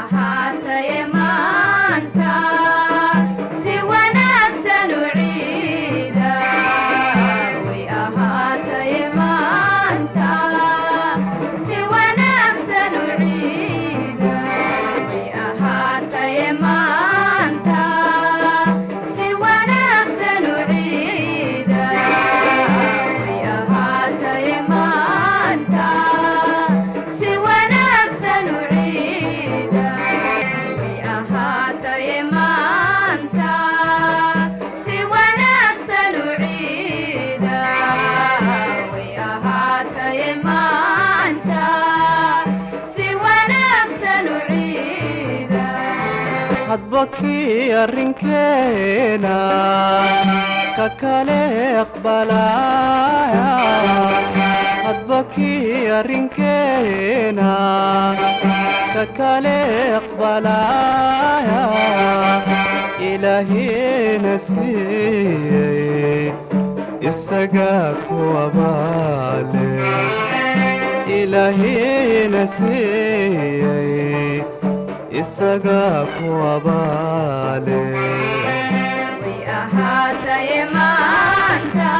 ahaatay maanta si wanaagsan u ciida way ahaatay maanta si wanaagsan u ciida way ahaatay maanta si wanaagsan u ciida way ahaatay maanta si wanaagsan u ciida way ahaatay maanta si wanaagsan u ciida way ahaatay maanta si wanaagsan u ciida hadba kii arrinkeena ka kale aqbalaya hadba kii arrinkeena ka kale aqbalaya ilaahina siiyey isagaa ku abaale ilaahina siiyey isagaa ku abaale way ahaatay maanta